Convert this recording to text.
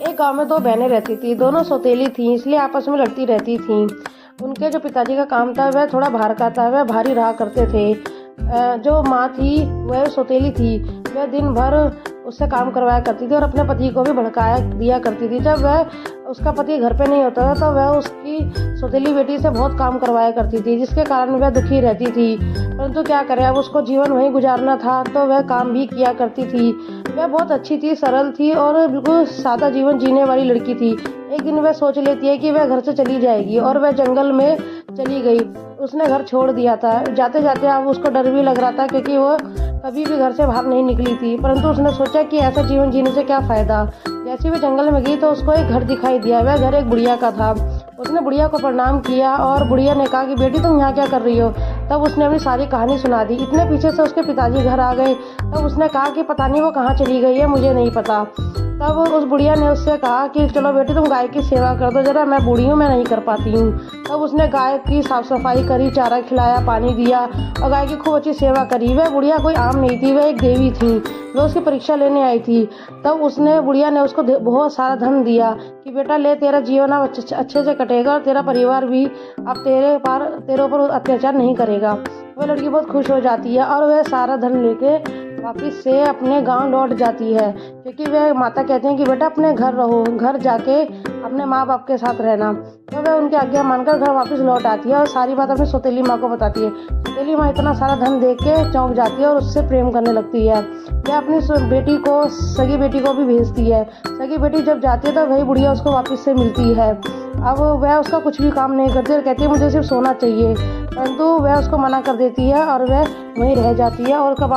एक गांव में दो बहनें रहती थी। दोनों सौतेली थीं, इसलिए आपस में लड़ती रहती थीं। उनके जो पिताजी का काम था वह थोड़ा बाहर का था, वह भारी रहा करते थे। जो माँ थी वह सौतेली थी, वह दिन भर उससे काम करवाया करती थी और अपने पति को भी भड़काया दिया करती थी। जब वह उसका पति घर पे नहीं होता था तो वह उसकी सौतेली बेटी से बहुत काम करवाया करती थी, जिसके कारण वह दुखी रहती थी। परंतु क्या करे, अब उसको जीवन वहीं गुजारना था तो वह काम भी किया करती थी। वह बहुत अच्छी थी, सरल थी और बिल्कुल सादा जीवन जीने वाली लड़की थी। एक दिन वह सोच लेती है कि वह घर से चली जाएगी और वह जंगल में चली गई। उसने घर छोड़ दिया था। जाते जाते अब उसको डर भी लग रहा था, क्योंकि वो कभी भी घर से बाहर नहीं निकली थी। परंतु उसने सोचा कि ऐसा जीवन जीने से क्या फ़ायदा। जैसे भी जंगल में गई तो उसको एक घर दिखाई दिया। वह घर एक बुढ़िया का था। उसने बुढ़िया को प्रणाम किया और बुढ़िया ने कहा कि बेटी तुम यहाँ क्या कर रही हो। तब उसने अपनी सारी कहानी सुना दी। इतने पीछे से उसके पिताजी घर आ गए। तब उसने कहा कि पता नहीं वो कहाँ चली गई है, मुझे नहीं पता। तब उस बुढ़िया ने उससे कहा कि चलो बेटी तुम गाय की सेवा कर दो जरा, मैं बूढ़ी हूँ, मैं नहीं कर पाती हूँ। तब उसने गाय की साफ सफाई करी, चारा खिलाया, पानी दिया और गाय की खूब अच्छी सेवा करी। वह बुढ़िया कोई आम नहीं थी, वह एक देवी थी। वह उसकी परीक्षा लेने आई थी। तब उसने बुढ़िया ने उसको बहुत सारा धन दिया कि बेटा ले, तेरा जीवन अब अच्छे से कटेगा और तेरा परिवार भी अब तेरे ऊपर अत्याचार नहीं करेगा। वह लड़की बहुत खुश हो जाती है और वह सारा धन लेके वापिस से अपने गांव लौट जाती है, क्योंकि वह माता कहते हैं कि बेटा अपने घर रहो, घर जाके अपने माँ बाप के साथ रहना। तो वह उनकी आज्ञा मानकर घर वापस लौट आती है और सारी बात अपनी सौतेली माँ को बताती है। सौतेली माँ इतना सारा धन देख के चौंक जाती है और उससे प्रेम करने लगती है। वह अपनी बेटी को, सगी बेटी को भी भेजती है। सगी बेटी जब जाती है तो वही बुढ़िया उसको वापस से मिलती है। अब वह उसका कुछ भी काम नहीं करती और कहती है मुझे सिर्फ सोना चाहिए, परंतु वह उसको मना कर देती है और वह वहीं रह जाती है और कब